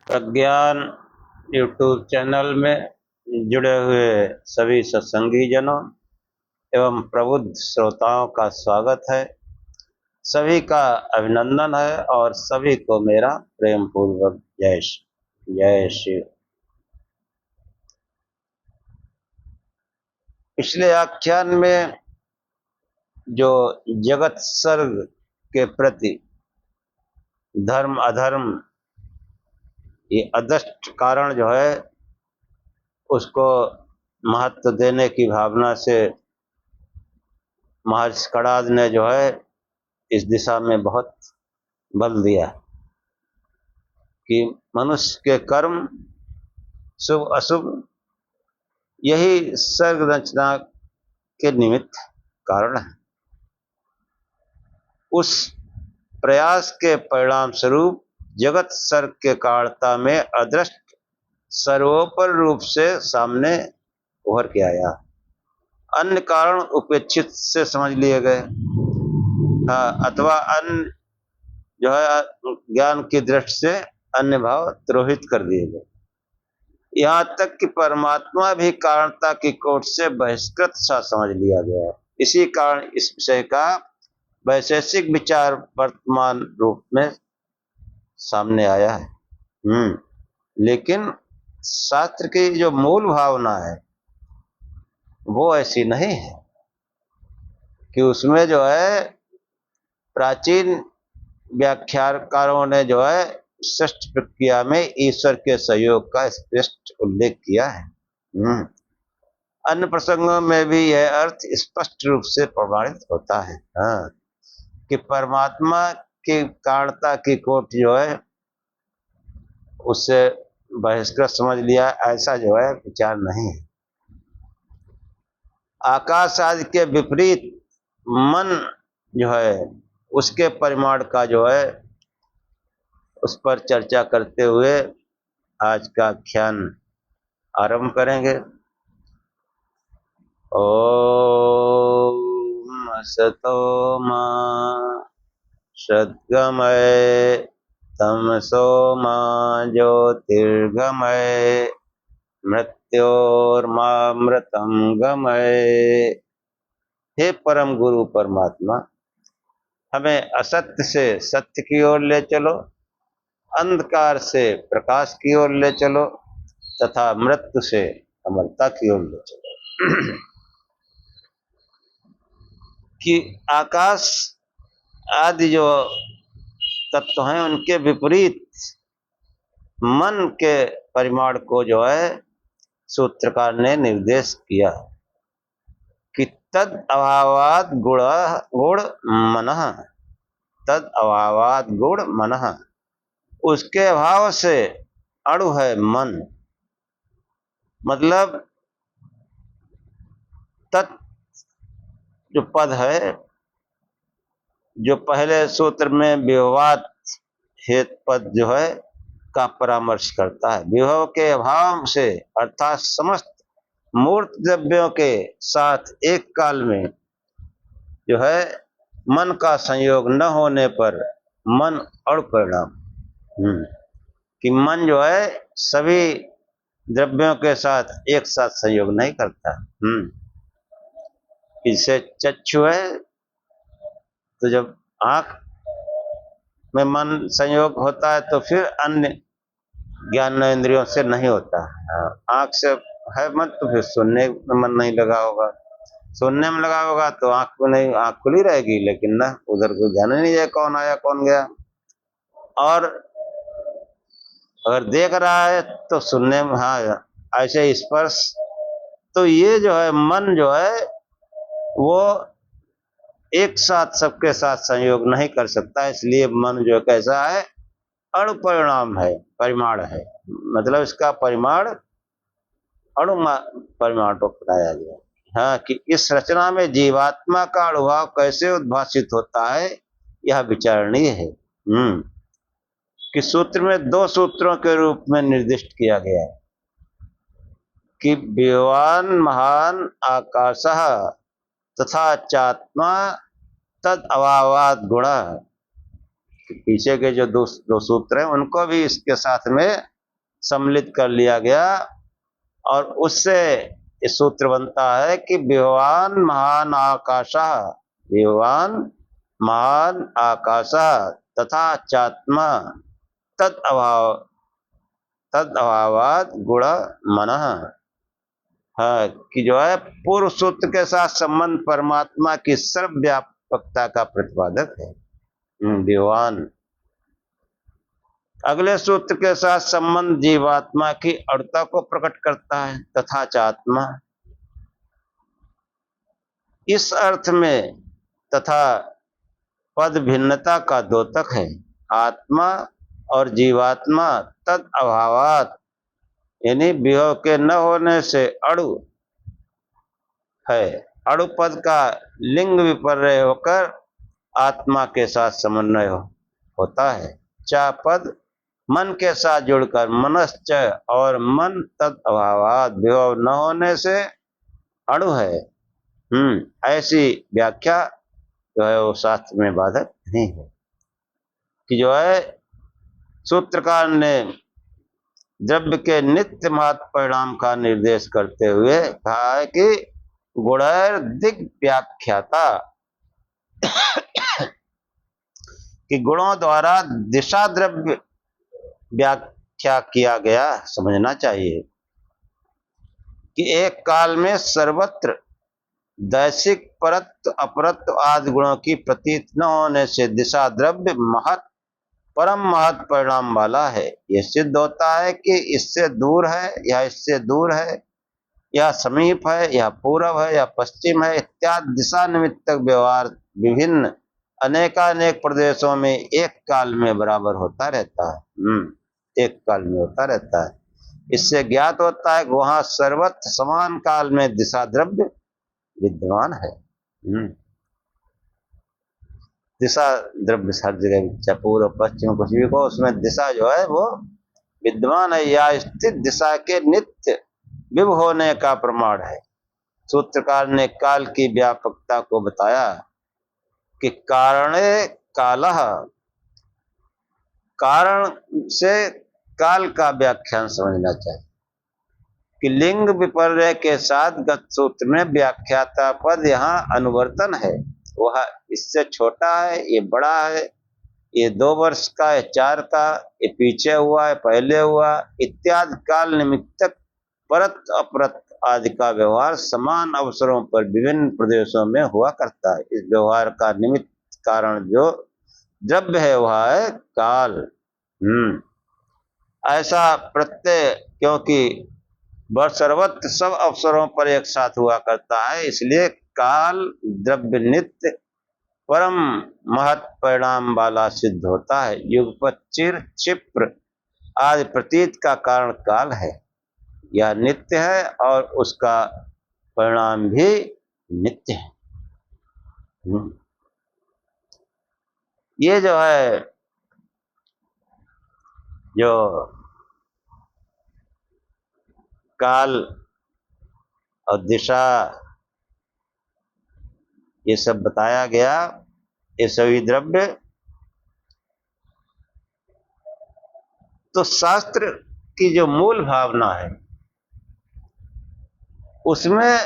प्रज्ञान YouTube channel में जुड़े हुए सभी सत्संगी जनों एवं प्रबुद्ध श्रोताओं का स्वागत है। सभी का अभिनंदन है और सभी को मेरा प्रेम पूर्वक जय श्री। पिछले आख्यान में जो जगत सर्ग के प्रति धर्म अधर्म ये अदृष्ट कारण जो है उसको महत्व देने की भावना से महर्षि कणाद ने जो है इस दिशा में बहुत बल दिया कि मनुष्य के कर्म शुभ अशुभ यही सर्ग रचना के निमित्त कारण है। उस प्रयास के परिणाम स्वरूप जगत सर्ग के कारणता में अदृष्ट सर्वोपरि रूप से सामने उभर के आया। अन्य कारण उपेक्षित से समझ लिए गए अथवा अन्य जो है ज्ञान की दृष्टि से अन्य भाव तिरोहित कर दिए गए। यहाँ तक कि परमात्मा भी कारणता की कोट से बहिष्कृत सा समझ लिया गया। इसी कारण इस विषय का वैशेषिक विचार वर्तमान रूप में सामने आया है। लेकिन शास्त्र की जो मूल भावना है वो ऐसी नहीं है कि उसमें जो है प्राचीन व्याख्याकारों ने जो है षष्ठ प्रक्रिया में ईश्वर के सहयोग का स्पष्ट उल्लेख किया है। अन्य प्रसंगों में भी यह अर्थ स्पष्ट रूप से प्रमाणित होता है कि परमात्मा की कारणता की कोट जो है उससे बहिष्कृत समझ लिया, ऐसा जो है विचार नहीं है। आकाश आदि के विपरीत मन जो है उसके परिमाण का जो है उस पर चर्चा करते हुए आज का आख्यान आरंभ करेंगे। ओम असतो मा सद्गमय तमसो मा ज्योतिर्गमय मृत्योर्मामृतम गमय। हे परम गुरु परमात्मा, हमें असत्य से सत्य की ओर ले चलो, अंधकार से प्रकाश की ओर ले चलो तथा मृत्यु से अमरता की ओर ले चलो। कि आकाश आदि जो तत्व हैं उनके विपरीत मन के परिमाण को जो है सूत्रकार ने निर्देश किया कि तद अभावाद गुण मनः, तद अभावाद गुण मनः, उसके अभाव से अणु है मन। मतलब तत् जो पद है जो पहले सूत्र में विभवात हेतु पद जो है का परामर्श करता है। विभव के अभाव से अर्थात समस्त मूर्त द्रव्यों के साथ एक काल में जो है मन का संयोग न होने पर मन अणु परिणाम, कि मन जो है सभी द्रव्यों के साथ एक साथ संयोग नहीं करता। इससे चक्षु है तो जब आंख में मन संयोग होता है तो फिर अन्य ज्ञान इंद्रियों से नहीं होता। आंख से है मन तो फिर सुनने में मन नहीं लगा होगा, सुनने में लगा होगा तो आंख में नहीं, आंख खुली रहेगी लेकिन ना उधर कोई ध्यान नहीं है कौन आया कौन गया। और अगर देख रहा है तो सुनने में ऐसे स्पर्श, तो ये जो है मन जो है वो एक साथ सबके साथ संयोग नहीं कर सकता। इसलिए मन जो कैसा है अणु परिणाम है, परिमाण है। मतलब इसका परिमाण अणु परिमाण को बताया गया कि इस रचना में जीवात्मा का अनुभव कैसे उद्भासित होता है यह विचारणीय है। कि सूत्र में दो सूत्रों के रूप में निर्दिष्ट किया गया है कि विवान महान आकाशः तथा चात्मा तद अभावाद गुण। पीछे के जो दो सूत्र हैं उनको भी इसके साथ में सम्मिलित कर लिया गया और उससे ये सूत्र बनता है कि विभवान महान आकाशः, विभवान महान आकाशः तथा चात्मा तद अभावात गुण मनः। हाँ, कि जो है पूर्व सूत्र के साथ संबंध परमात्मा की सर्वव्यापकता का प्रतिपादक है विभवान। अगले सूत्र के साथ संबंध जीवात्मा की अड़ता को प्रकट करता है तथा चात्मा। इस अर्थ में तथा पद भिन्नता का द्योतक है। आत्मा और जीवात्मा तद अभावात यानी विभव के न होने से अणु है। अणु पद का लिंग विपर्य होकर आत्मा के साथ समन्वय होता है। चा पद मन के साथ जुड़कर मनश्च और मन तद अभावात विभव न होने से अणु है। ऐसी व्याख्या जो है वो शास्त्र में बाधक नहीं है। कि जो है सूत्रकार ने द्रव्य के नित्य महत् परिणाम का निर्देश करते हुए कहा है कि गुणैर दिग् व्याख्याता कि गुणों द्वारा दिशा द्रव्य व्याख्या किया गया समझना चाहिए कि एक काल में सर्वत्र दैसिक परत्व अपरत्व आदि गुणों की प्रतीत न होने से दिशा द्रव्य महत् परम महत् परिणाम वाला है। यह सिद्ध होता है कि इससे दूर है या इससे दूर है, या समीप है या पूर्व है या पश्चिम है इत्यादि दिशा निमित्तक व्यवहार विभिन्न अनेकानेक प्रदेशों में एक काल में बराबर होता रहता है। एक काल में होता रहता है। इससे ज्ञात होता है कि वहां सर्वत्र समान काल में दिशा द्रव्य विद्यमान है। दिशा द्रव्य हर जगह, चाहे पूर्व पश्चिम कुछ भी को, उसमें दिशा जो है वो विद्यमान है या स्थित दिशा के नित्य विभ होने का प्रमाण है। सूत्रकार ने काल की व्यापकता को बताया कि कारणे कालः, कारण से काल का व्याख्यान समझना चाहिए कि लिंग विपर्य के साथ गत सूत्र में व्याख्याता पद यहाँ अनुवर्तन है। वह इससे छोटा है, ये बड़ा है, ये 2 वर्ष का है, 4 का, ये पीछे हुआ है, पहले हुआ इत्यादि काल निमित्तक परत अपरत आदि का व्यवहार समान अवसरों पर विभिन्न प्रदेशों में हुआ करता है। इस व्यवहार का निमित्त कारण जो द्रव्य है वह है काल। ऐसा प्रत्यय क्योंकि वर्ष सर्वत्र सब अवसरों पर एक साथ हुआ करता है, इसलिए काल द्रव्य नित्य परम महत् परिणाम वाला सिद्ध होता है। युगपत चिर क्षिप्र आदि प्रतीत का कारण काल है, यह नित्य है और उसका परिणाम भी नित्य है। ये जो है जो काल और दिशा ये सब बताया गया, ये सभी द्रव्य तो शास्त्र की जो मूल भावना है उसमें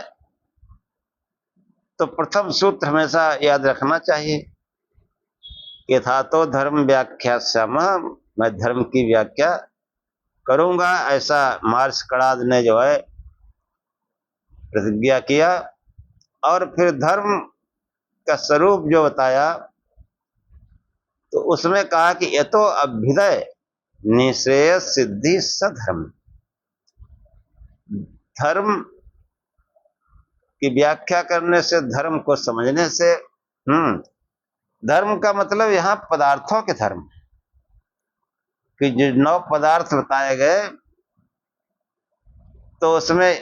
तो प्रथम सूत्र हमेशा याद रखना चाहिए। यथा तो धर्म व्याख्या श्याम, मैं धर्म की व्याख्या करूंगा, ऐसा मार्श कड़ाद ने जो है प्रतिज्ञा किया। और फिर धर्म का स्वरूप जो बताया तो उसमें कहा कि ये तो अभ्युदय निश्रेय सिद्धि सधर्म। धर्म की व्याख्या करने से, धर्म को समझने से, धर्म का मतलब यहाँ पदार्थों के धर्म कि जो 9 पदार्थ बताए गए तो उसमें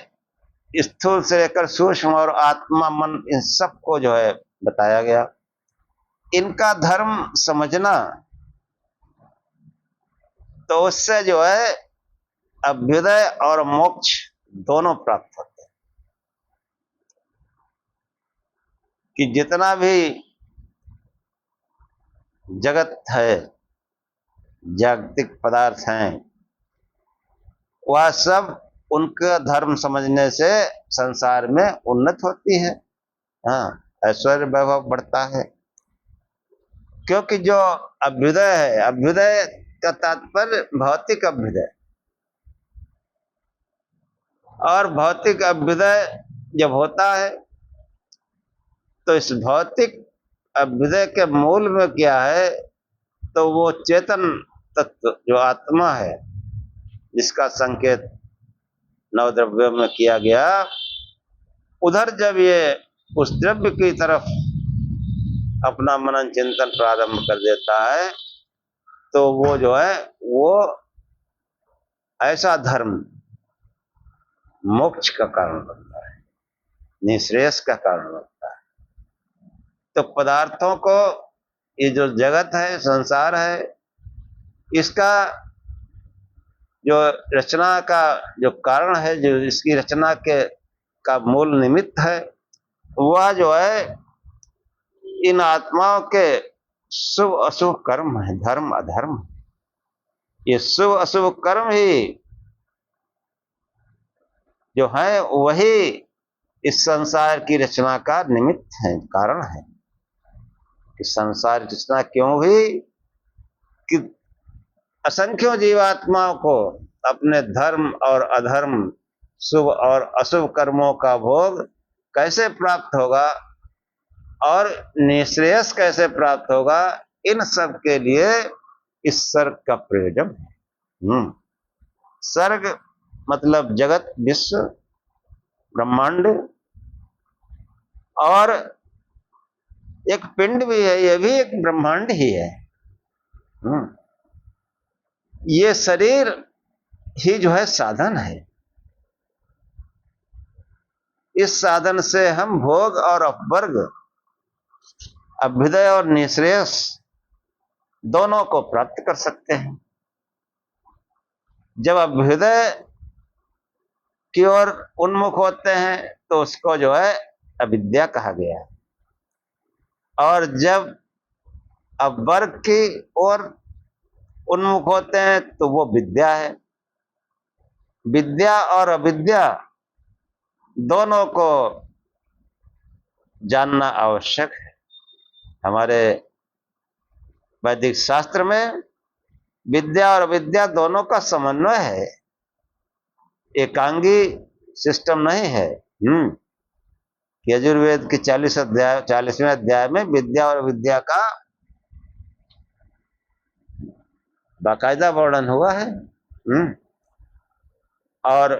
स्थूल से लेकर सूक्ष्म और आत्मा मन इन सब को जो है बताया गया। इनका धर्म समझना तो उससे जो है अभ्युदय और मोक्ष दोनों प्राप्त होते हैं। कि जितना भी जगत है, जागतिक पदार्थ हैं, वह सब उनका धर्म समझने से संसार में उन्नत होती है। हाँ, ऐश्वर्य वैभव बढ़ता है। क्योंकि जो अभ्युदय है, अभ्युदय का तात्पर्य भौतिक अभ्युदय, और भौतिक अभ्युदय जब होता है तो इस भौतिक अभ्युदय के मूल में क्या है, तो वो चेतन तत्व जो आत्मा है, जिसका संकेत नवद्रव्यों में किया गया, उधर जब ये उस द्रव्य की तरफ अपना मनन चिंतन प्रारंभ कर देता है तो वो जो है वो ऐसा धर्म मोक्ष का कारण बनता है, निःश्रेयस का कारण बनता है। तो पदार्थों को, ये जो जगत है, संसार है, इसका जो रचना का जो कारण है, जो इसकी रचना के का मूल निमित्त है, वह जो है इन आत्माओं के शुभ अशुभ कर्म है, धर्म अधर्म। ये शुभ अशुभ कर्म ही जो है वही इस संसार की रचना का निमित्त है, कारण है कि संसार की रचना क्यों हुई, कि असंख्यों जीवात्माओं को अपने धर्म और अधर्म, शुभ और अशुभ कर्मों का भोग कैसे प्राप्त होगा और निःश्रेयस कैसे प्राप्त होगा, इन सब के लिए इस सर्ग का प्रयोजन है। सर्ग मतलब जगत, विश्व, ब्रह्मांड, और एक पिंड भी है, यह भी एक ब्रह्मांड ही है। ये शरीर ही जो है साधन है। इस साधन से हम भोग और अपवर्ग, अभ्युदय और निःश्रेयस दोनों को प्राप्त कर सकते हैं। जब अभ्युदय की ओर उन्मुख होते हैं तो उसको जो है अविद्या कहा गया है, और जब अपवर्ग की ओर उन्मुख होते हैं तो वो विद्या है। विद्या और अविद्या दोनों को जानना आवश्यक है। हमारे वैदिक शास्त्र में विद्या और अविद्या दोनों का समन्वय है, एकांगी सिस्टम नहीं है। यजुर्वेद के 40वें अध्याय में विद्या और अविद्या का बाकायदा वर्णन हुआ है। और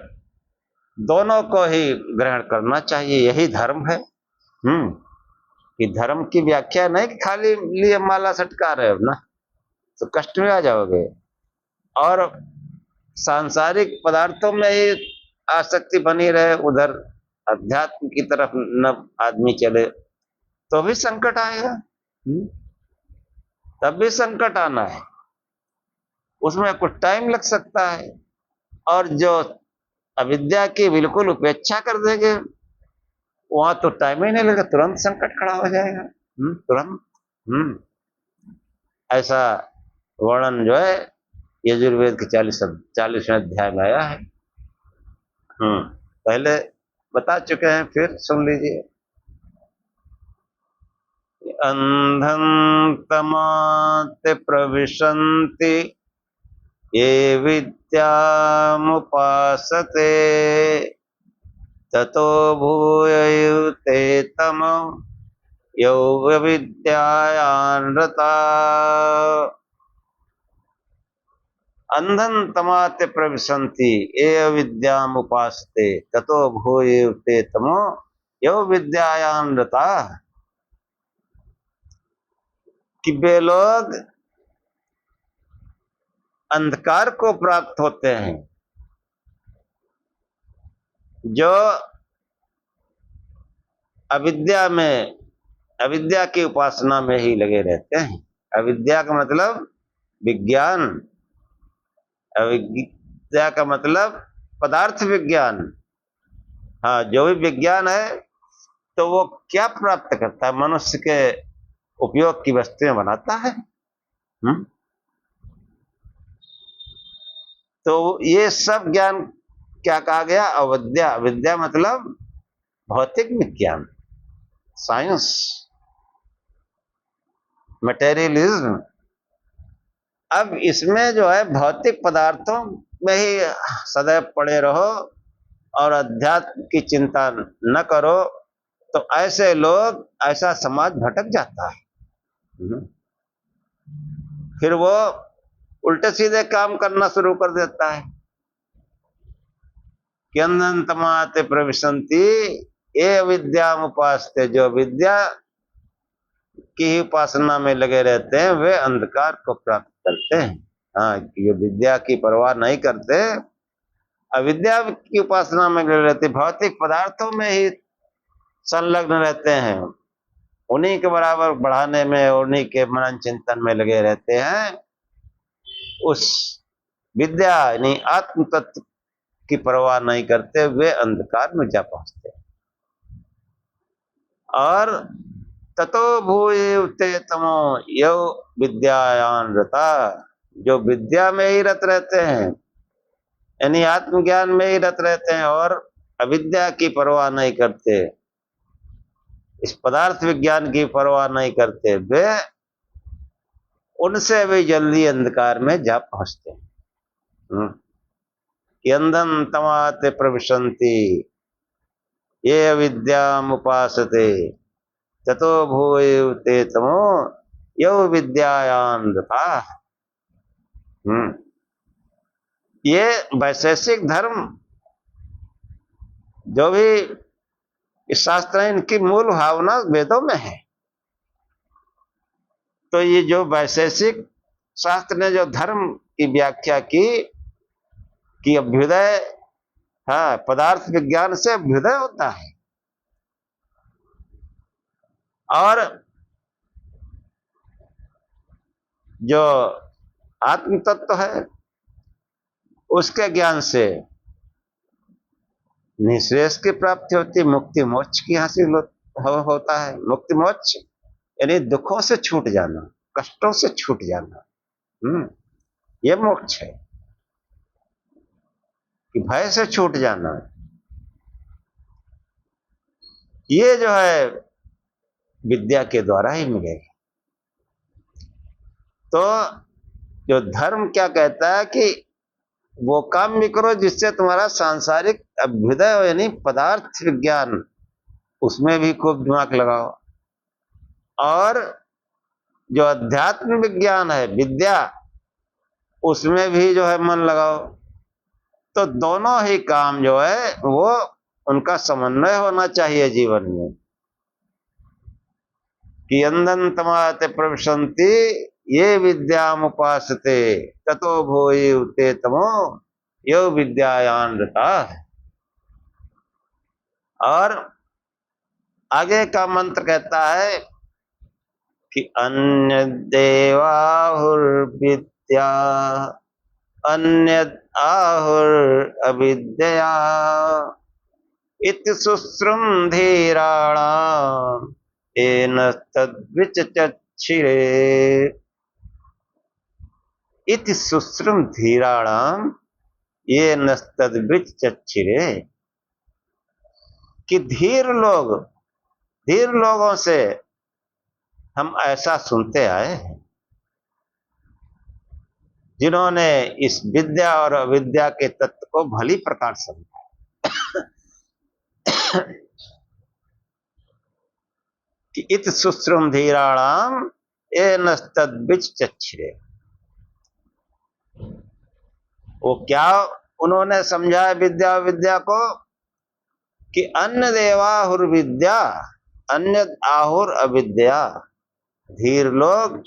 दोनों को ही ग्रहण करना चाहिए, यही धर्म है। कि धर्म की व्याख्या नहीं कि खाली लिए माला सटका रहे हो ना तो कष्ट में आ जाओगे, और सांसारिक पदार्थों में ही आसक्ति बनी रहे, उधर अध्यात्म की तरफ न आदमी चले तो भी संकट आएगा। तब भी संकट आना है, उसमें कुछ टाइम लग सकता है। और जो अविद्या की बिल्कुल उपेक्षा कर देंगे वहां तो टाइम ही नहीं लगेगा, तुरंत संकट खड़ा हो जाएगा। तुरंत। ऐसा वर्णन जो है यजुर्वेद के 40वें अध्याय में आया है। पहले बता चुके हैं, फिर सुन लीजिए। अंधं तमाते प्रविशन्ति ये विद्यामुपासते ततो भूययुते तमो यो विद्यायान्रता। अंधं तमाते प्रविशन्ति ये विद्यामुपासते ततो भूययुते तमो यो विद्यायान्रता। कि वे लोग अंधकार को प्राप्त होते हैं जो अविद्या की उपासना में ही लगे रहते हैं। अविद्या का मतलब विज्ञान, अविद्या का मतलब पदार्थ विज्ञान। हाँ, जो भी विज्ञान है तो वो क्या प्राप्त करता है, मनुष्य के उपयोग की वस्तुएं बनाता है। तो ये सब ज्ञान क्या कहा गया? अविद्या। विद्या मतलब भौतिक विज्ञान, साइंस, मटेरियलिज्म। अब इसमें जो है भौतिक पदार्थों में ही सदैव पड़े रहो और अध्यात्म की चिंता न करो, तो ऐसे लोग, ऐसा समाज भटक जाता है। फिर वो उल्टे सीधे काम करना शुरू कर देता है कि अनंतमाते प्रविशन्ति ये विद्या उपासते, जो विद्या की उपासना में लगे रहते हैं वे अंधकार को प्राप्त करते हैं। हाँ, ये विद्या की परवाह नहीं करते, अविद्या की उपासना में लगे रहते, भौतिक पदार्थों में ही संलग्न रहते हैं, उन्हीं के बराबर बढ़ाने में, उन्हीं के मनन चिंतन में लगे रहते हैं। उस विद्या यानी आत्म तत्व की परवाह नहीं करते, वे अंधकार में जा पहुंचते हैं। और ततो भूयुते तमो यो विद्यायान रता, जो विद्या में ही रत रहते हैं यानी आत्मज्ञान में ही रत रहते हैं और अविद्या की परवाह नहीं करते, इस पदार्थ विज्ञान की परवाह नहीं करते, वे उनसे भी जल्दी अंधकार में जा पहुंचते हैं। यंदन तमाते प्रविशन्ति ये विद्यामुपासते ततो भूयुते तमो यो विद्यायान रता। ये वैशेषिक धर्म जो भी इस शास्त्र है, इनकी मूल भावना वेदों में है। तो ये जो वैशेषिक शास्त्र ने जो धर्म की व्याख्या की कि अभ्युदय, हाँ, पदार्थ विज्ञान से अभ्युदय होता है और जो आत्म तत्व है उसके ज्ञान से निःश्रेयस की प्राप्ति होती, मुक्ति मोक्ष की हासिल होता है। मुक्ति मोक्ष यानी दुखों से छूट जाना, कष्टों से छूट जाना, ये मोक्ष है कि भय से छूट जाना। ये जो है विद्या के द्वारा ही मिलेगा। तो जो धर्म क्या कहता है कि वो काम भी करो जिससे तुम्हारा सांसारिक अभ्युदय हो, यानी पदार्थ विज्ञान, उसमें भी खूब दिमाग लगाओ, और जो अध्यात्म विज्ञान है विद्या, उसमें भी जो है मन लगाओ। तो दोनों ही काम जो है वो उनका समन्वय होना चाहिए जीवन में कि अंधन तमाते प्रविशन्ति ये विद्यामुपासते ततो भूयुते तमो यो विद्यायान रता। और आगे का मंत्र कहता है कि अन्य देवाहुर्विद्या अन्य आहुर अविद्या इति शुश्रुम धीराणाम येन तद्विचक्षिरे। इति शुश्रुम धीराणाम येन तद्विचक्षिरे, कि धीर लोगों से हम ऐसा सुनते आए हैं जिन्होंने इस विद्या और अविद्या के तत्व को भली प्रकार समझा कि इत शुश्रुम धीराणाम येन तद्विचक्षिरे। वो क्या उन्होंने समझा है विद्या को कि अन्य देवाहुर विद्या अन्य आहुर अविद्या। धीर लोग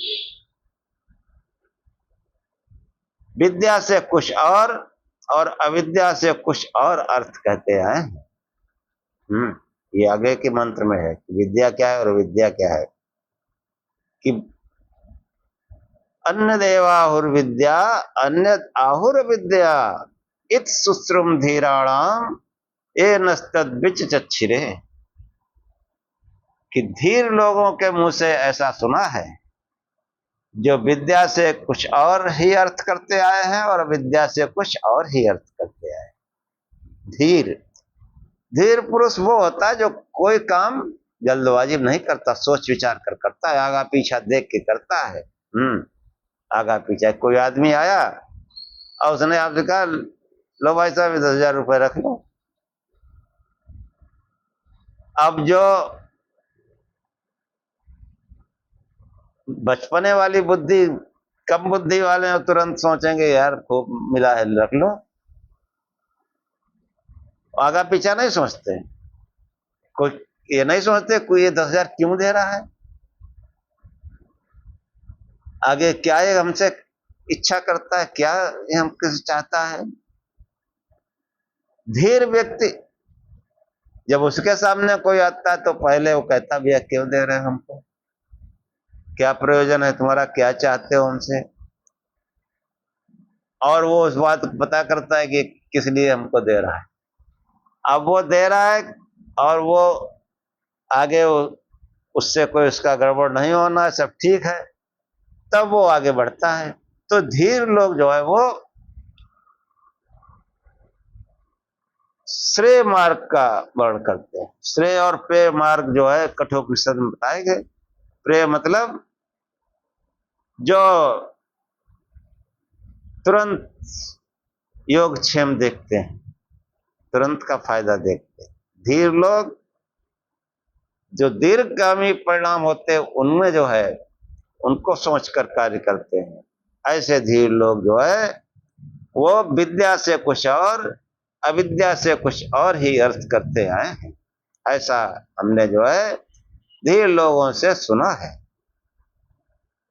विद्या से कुछ और अविद्या से कुछ और अर्थ कहते हैं। ये आगे के मंत्र में है कि विद्या क्या है और विद्या क्या है। कि अन्य देवाहुर विद्या अन्य आहुर विद्या इत शुश्रुम धीराणाम येन तद्विचक्षिरे, कि धीर लोगों के मुंह से ऐसा सुना है जो विद्या से कुछ और ही अर्थ करते आए हैं और अविद्या से कुछ और ही अर्थ करते आए। धीर धीर पुरुष वो होता है जो कोई काम जल्दबाजी नहीं करता, सोच विचार कर करता है, आगा पीछा देख के करता है। आगा पीछा कोई आदमी आया और उसने आपसे कहा लो भाई साहब 10,000 रुपए रख लो। अब जो बचपने वाली बुद्धि, कम बुद्धि वाले हैं, तुरंत सोचेंगे यार खूब मिला है रख लो, आगा पीछा नहीं सोचते। कोई ये नहीं सोचते कोई ये 10,000 क्यों दे रहा है, आगे क्या ये हमसे इच्छा करता है, क्या ये हमसे चाहता है। धीर व्यक्ति जब उसके सामने कोई आता है तो पहले वो कहता भी है क्यों दे रहे हैं हमको, क्या प्रयोजन है तुम्हारा, क्या चाहते हो हमसे, और वो उस बात को पता करता है कि किस लिए हमको दे रहा है। अब वो दे रहा है और वो आगे उससे कोई उसका गड़बड़ नहीं होना, सब ठीक है, तब वो आगे बढ़ता है। तो धीर लोग जो है वो श्रेय मार्ग का वर्ण करते हैं। श्रेय और प्रेय मार्ग जो है कठोपनिषद में बताए गए। प्रेय मतलब जो तुरंत योगक्षेम देखते हैं, तुरंत का फायदा देखते हैं। धीर लोग जो दीर्घगामी परिणाम होते हैं उनमें जो है उनको सोचकर कार्य करते हैं। ऐसे धीर लोग जो है वो विद्या से कुछ और अविद्या से कुछ और ही अर्थ करते आए हैं। ऐसा हमने जो है धीर लोगों से सुना है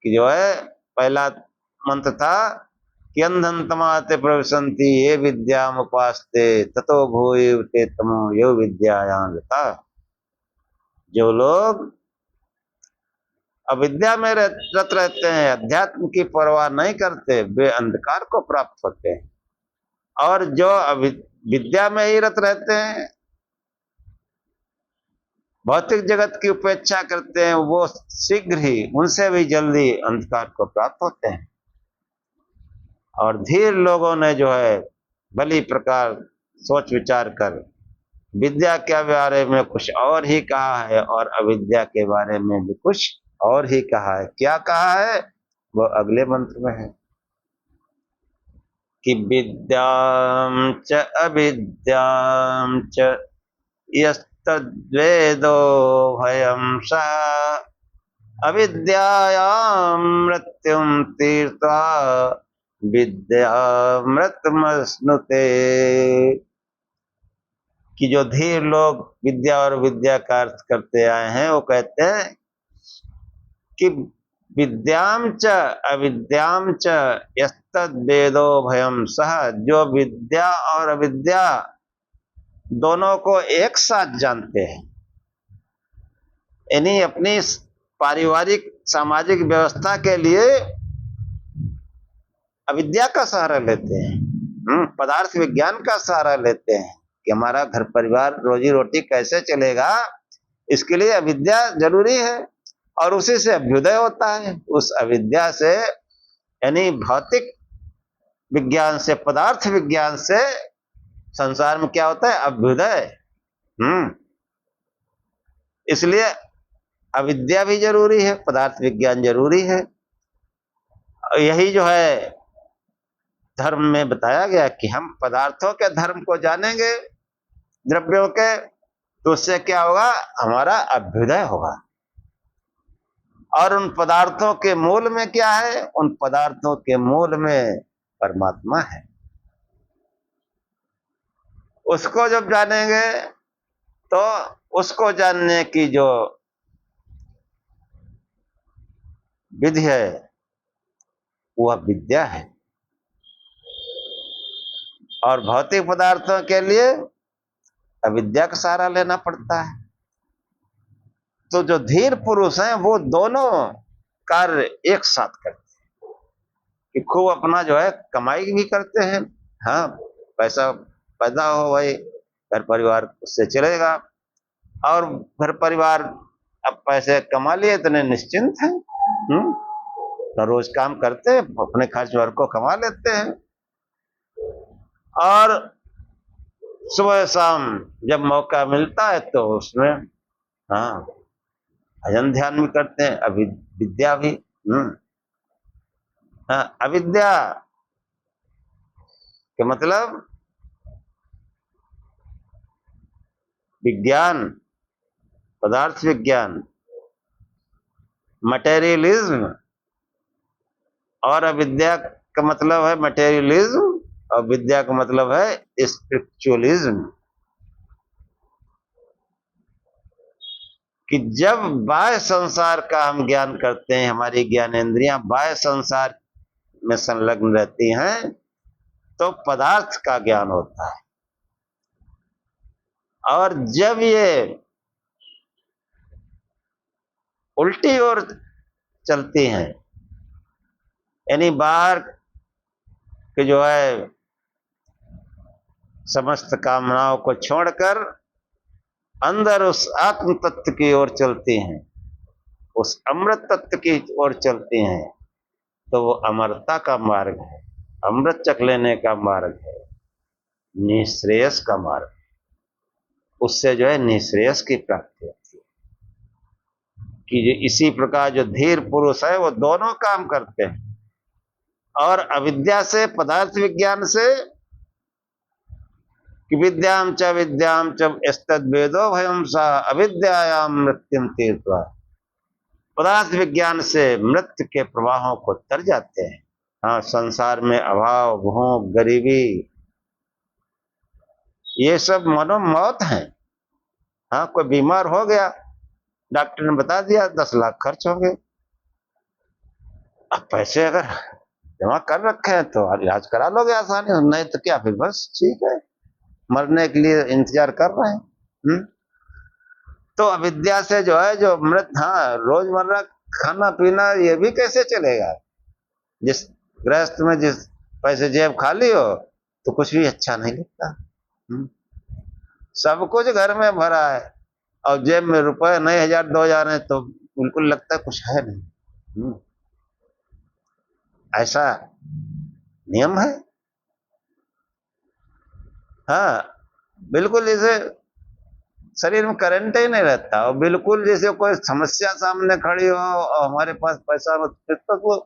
कि जो है पहला मंत्र था कि अंधंतमाते प्रविशन्ति ये विद्याम उपास्ते ततो भूय ते तमो यो विद्यायां गता। जो लोग अविद्या में रत रहते हैं, अध्यात्म की परवाह नहीं करते, वे अंधकार को प्राप्त होते हैं। और जो विद्या में ही रत रहते हैं, भौतिक जगत की उपेक्षा करते हैं, वो शीघ्र ही उनसे भी जल्दी अंधकार को प्राप्त होते हैं। और धीर लोगों ने जो है भली प्रकार सोच विचार कर विद्या के बारे में कुछ और ही कहा है और अविद्या के बारे में भी कुछ और ही कहा है। क्या कहा है वो अगले मंत्र में है कि विद्यां च अविद्यां च यस्तद्वेदो भयं सः अविद्यायां मृत्युं तीर्त्वा विद्यामृतमश्नुते। कि जो धीर लोग विद्या और विद्या का अर्थ करते आए हैं वो कहते हैं कि विद्याम च अविद्याम च यस्तद्वेदो भयं सः, जो विद्या और अविद्या दोनों को एक साथ जानते हैं, यानी अपनी पारिवारिक सामाजिक व्यवस्था के लिए अविद्या का सहारा लेते हैं, पदार्थ विज्ञान का सहारा लेते हैं कि हमारा घर परिवार रोजी रोटी कैसे चलेगा, इसके लिए अविद्या जरूरी है। और उसी से अभ्युदय होता है, उस अविद्या से यानी भौतिक विज्ञान से, पदार्थ विज्ञान से संसार में क्या होता है, अभ्युदय। इसलिए अविद्या भी जरूरी है, पदार्थ विज्ञान जरूरी है। यही जो है धर्म में बताया गया कि हम पदार्थों के धर्म को जानेंगे, द्रव्यों के, तो उससे क्या होगा, हमारा अभ्युदय होगा। और उन पदार्थों के मूल में क्या है, उन पदार्थों के मूल में परमात्मा है। उसको जब जानेंगे तो उसको जानने की जो विधि है वह विद्या है। और भौतिक पदार्थों के लिए अविद्या का सहारा लेना पड़ता है। तो जो धीर पुरुष हैं वो दोनों कार्य एक साथ करते हैं कि खूब अपना जो है कमाई भी करते हैं, हाँ पैसा पैदा हो भाई, घर परिवार उससे चलेगा, और घर परिवार अब पैसे कमा लिए इतने निश्चिंत हैं, तो रोज काम करते हैं, अपने खर्च भर को कमा लेते हैं, और सुबह शाम जब मौका मिलता है तो उसमें हाँ भजन ध्यान भी करते हैं, विद्या भी। हाँ, अविद्या के मतलब विज्ञान, पदार्थ विज्ञान, मटेरियलिज्म, और अविद्या का मतलब है मटेरियलिज्म, और विद्या का मतलब है स्पिरिचुअलिज्म। कि जब बाह्य संसार का हम ज्ञान करते हैं, हमारी ज्ञानेंद्रियां बाह्य संसार में संलग्न रहती हैं, तो पदार्थ का ज्ञान होता है। और जब ये उल्टी ओर चलती हैं, यानी बाहर के जो है समस्त कामनाओं को छोड़कर अंदर उस आत्म तत्व की ओर चलती हैं, उस अमृत तत्व की ओर चलती हैं, तो वो अमरता का मार्ग है, अमृत चख लेने का मार्ग है, निःश्रेयस का मार्ग। उससे जो है निःश्रेयस की प्राप्ति होती है। कि जो इसी प्रकार जो धीर पुरुष है वो दोनों काम करते हैं, और अविद्या से, पदार्थ विज्ञान से, कि विद्याम च एस्तद् वेदो भयं सा अविद्यायाम मृत्युम तीर्त्वा, पदार्थ विज्ञान से मृत्यु के प्रवाहों को तर जाते हैं। हाँ, संसार में अभाव, भूख, गरीबी, ये सब मनोमौत है। हाँ, कोई बीमार हो गया, डॉक्टर ने बता दिया 10 लाख खर्च होंगे। अब पैसे अगर जमा कर रखे हैं तो इलाज करा लोगे आसानी, नहीं तो क्या, फिर बस ठीक है, मरने के लिए इंतजार कर रहे हैं। तो अविद्या से जो है जो मृत, हाँ, रोजमर्रा खाना पीना ये भी कैसे चलेगा? जिस गृहस्थ में जिस पैसे जेब खाली हो तो कुछ भी अच्छा नहीं लगता। सब कुछ घर में भरा है और जेब में रुपए नहीं 1000-2000 है तो बिल्कुल लगता है कुछ है नहीं। ऐसा नियम है। हाँ, बिल्कुल जैसे शरीर में करंट ही नहीं रहता, और बिल्कुल जैसे कोई समस्या सामने खड़ी हो और हमारे पास पैसा हो तो वो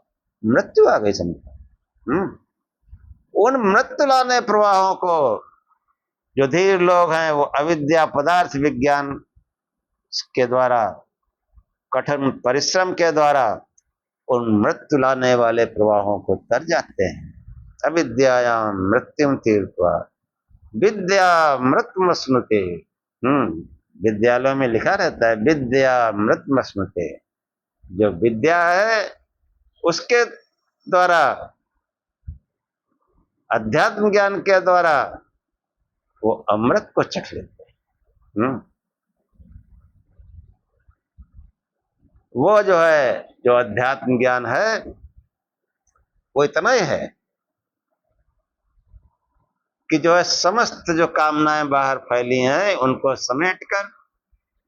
मृत्यु आ गई समझो। उन मृत्यु लाने प्रवाहों को जो धीर लोग हैं वो अविद्या पदार्थ विज्ञान के द्वारा, कठिन परिश्रम के द्वारा उन मृत्यु लाने वाले प्रवाहों को तर जाते हैं। अविद्यायाम मृत्युम तीर्त्वा विद्या मृत्युमश्नुते। विद्यालयों में लिखा रहता है विद्या मृत्युमश्नुते। जो विद्या है उसके द्वारा, अध्यात्म ज्ञान के द्वारा वो अमृत को चख लेते हैं। वो जो है जो अध्यात्म ज्ञान है वो इतना ही है कि जो है समस्त जो कामनाएं बाहर फैली हैं उनको समेट कर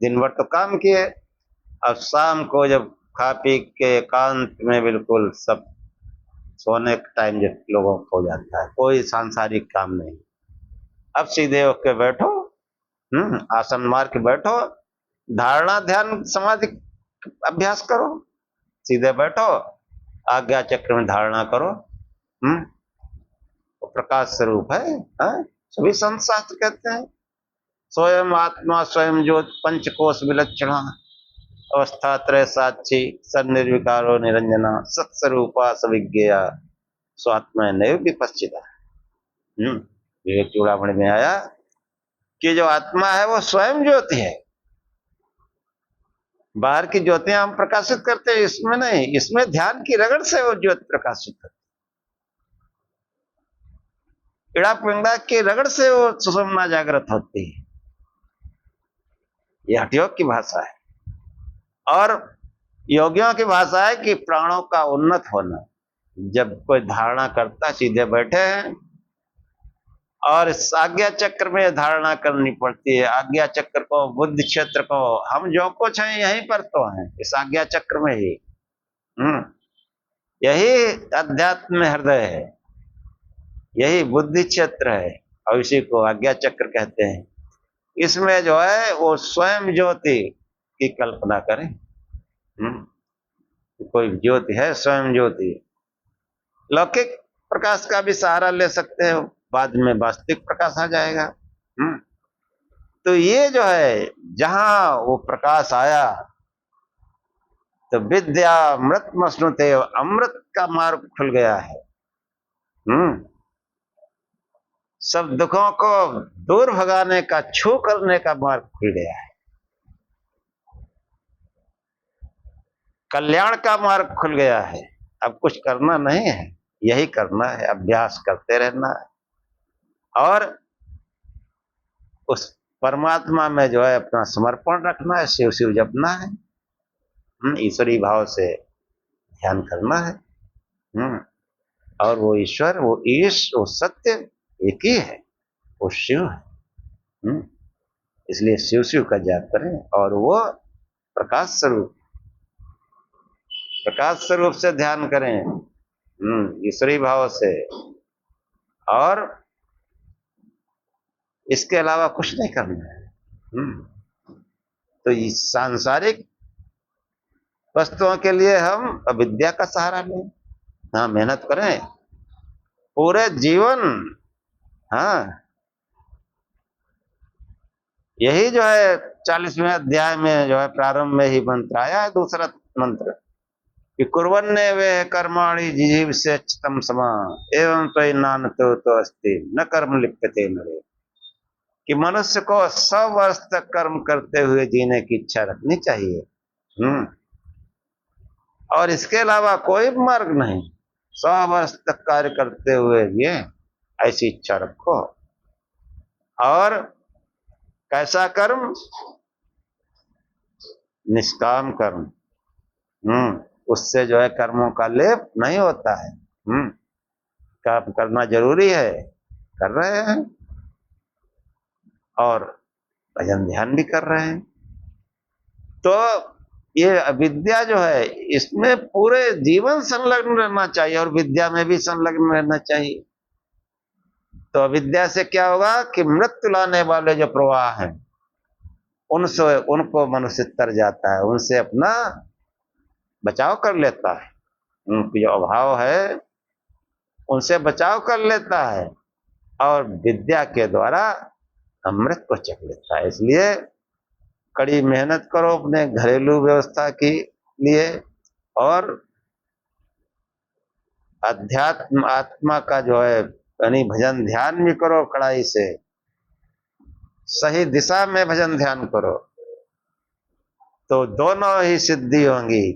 दिन भर तो काम किए, अब शाम को जब खा पी के एकांत में बिल्कुल सब सोने का टाइम जब लोगों को हो जाता है, कोई सांसारिक काम नहीं, अब सीधे होके बैठो, आसन मार के बैठो, धारणा ध्यान समाधि अभ्यास करो, सीधे बैठो, आज्ञा चक्र में धारणा करो। वो प्रकाश स्वरूप है। सभी संत शास्त्र कहते हैं स्वयं आत्मा स्वयं ज्योत पंचकोश विलक्षण अवस्था त्रय साक्षी सन्निर्विकारो निरंजना सत्स्वरूपा सविज्ञेया स्वात्मा नैव विपश्चिता। विवेक चूड़ामणि में आया कि जो आत्मा है वो स्वयं ज्योति है। बाहर की ज्योतियां हम प्रकाशित करते हैं, इसमें नहीं, इसमें ध्यान की रगड़ से वो ज्योति प्रकाशित होती, इड़ा पिंगड़ा की रगड़ से वो सुषुम्ना जागृत होती है। यह हठयोग की भाषा है, और योगियों की भाषा है कि प्राणों का उन्नत होना। जब कोई धारणा करता, सीधे बैठे हैं और इस आज्ञा चक्र में धारणा करनी पड़ती है। आज्ञा चक्र को, बुद्धि क्षेत्र को, हम जो कुछ हैं यहीं पर तो हैं, इस आज्ञा चक्र में ही। यही अध्यात्म हृदय है, यही बुद्धि क्षेत्र है, और इसी को आज्ञा चक्र कहते हैं। इसमें जो है वो स्वयं ज्योति की कल्पना करें। कोई ज्योति है, स्वयं ज्योति। लौकिक प्रकाश का भी सहारा ले सकते हो, बाद में वास्तविक प्रकाश आ जाएगा। तो ये जो है जहां वो प्रकाश आया तो विद्या अमृत मसनुते, अमृत का मार्ग खुल गया है। सब दुखों को दूर भगाने का, छू करने का मार्ग खुल गया है। कल्याण का मार्ग खुल गया है। अब कुछ करना नहीं है, यही करना है, अभ्यास करते रहना है और उस परमात्मा में जो है अपना समर्पण रखना है, शिव शिव जपना है, ईश्वरी भाव से ध्यान करना है। और वो ईश्वर, वो ईश, वो सत्य एक ही है, वो शिव है। इसलिए शिव शिव का जाप करें और वो प्रकाश स्वरूप, प्रकाश स्वरूप से ध्यान करें, ईश्वरी भाव से। और इसके अलावा कुछ नहीं करना है। तो इस सांसारिक वस्तुओं के लिए हम अविद्या का सहारा लें, हाँ मेहनत करें पूरे जीवन। हाँ यही जो है 40वें अध्याय में जो है प्रारंभ में ही मंत्र आया है, दूसरा मंत्र कि कुर्वन्ने वे कर्माणि जीव से चितम समा एवं तो नान तो अस्ति न कर्म लिप्यते नरे, कि मनुष्य को 100 वर्ष तक कर्म करते हुए जीने की इच्छा रखनी चाहिए। और इसके अलावा कोई मार्ग नहीं, 100 वर्ष तक कार्य करते हुए ये ऐसी इच्छा रखो। और कैसा कर्म? निष्काम कर्म। उससे जो है कर्मों का लेप नहीं होता है। काम करना जरूरी है, कर रहे हैं और भजन ध्यान भी कर रहे हैं। तो ये अविद्या जो है इसमें पूरे जीवन संलग्न रहना चाहिए और विद्या में भी संलग्न रहना चाहिए। तो अविद्या से क्या होगा कि मृत्यु लाने वाले जो प्रवाह हैं उनसे, उनको मनुष्य तर जाता है, उनसे अपना बचाव कर लेता है, उनकी जो अभाव है उनसे बचाव कर लेता है और विद्या के द्वारा अमृत को चख लेता है। इसलिए कड़ी मेहनत करो अपने घरेलू व्यवस्था के लिए और अध्यात्म आत्मा का जो है यानी भजन ध्यान भी करो, कड़ाई से सही दिशा में भजन ध्यान करो तो दोनों ही सिद्धि होंगी,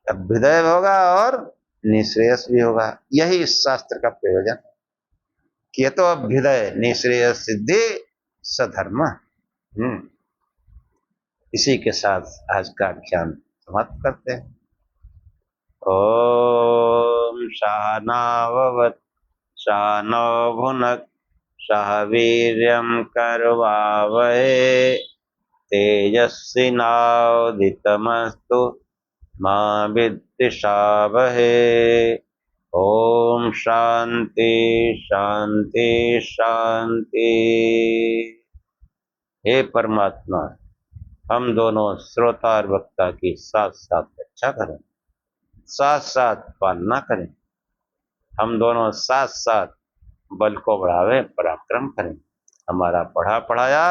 अभ्युदय होगा और निःश्रेयस भी होगा। यही इस शास्त्र का प्रयोजन कि तो अभ्युदय निःश्रेयस सिद्धि सधर्म। इसी के साथ आज का आख्यान समाप्त करते हैं। ओम सहनाववतु सहनौ भुनक्तु सह वीर्यं करवावहै तेजस्विनावधीतमस्तु मा विद्विषावहै। ओम शांति शांति शांति। हे परमात्मा, हम दोनों श्रोता और वक्ता की साथ साथ रक्षा करें, साथ साथ पालना करें। हम दोनों साथ साथ बल को बढ़ावे, पराक्रम करें। हमारा पढ़ा पढ़ाया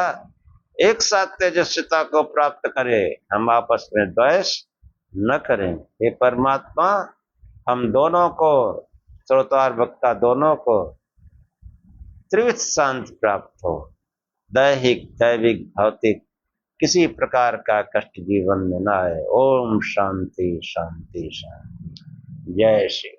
एक साथ तेजस्विता को प्राप्त करे, हम आपस में द्वेष न करें। हे परमात्मा, हम दोनों को, श्रोता और वक्ता दोनों को त्रिविध शांति प्राप्त हो, दैहिक दैविक भौतिक किसी प्रकार का कष्ट जीवन में न आए। ओम शांति शांति शांति। जय श्री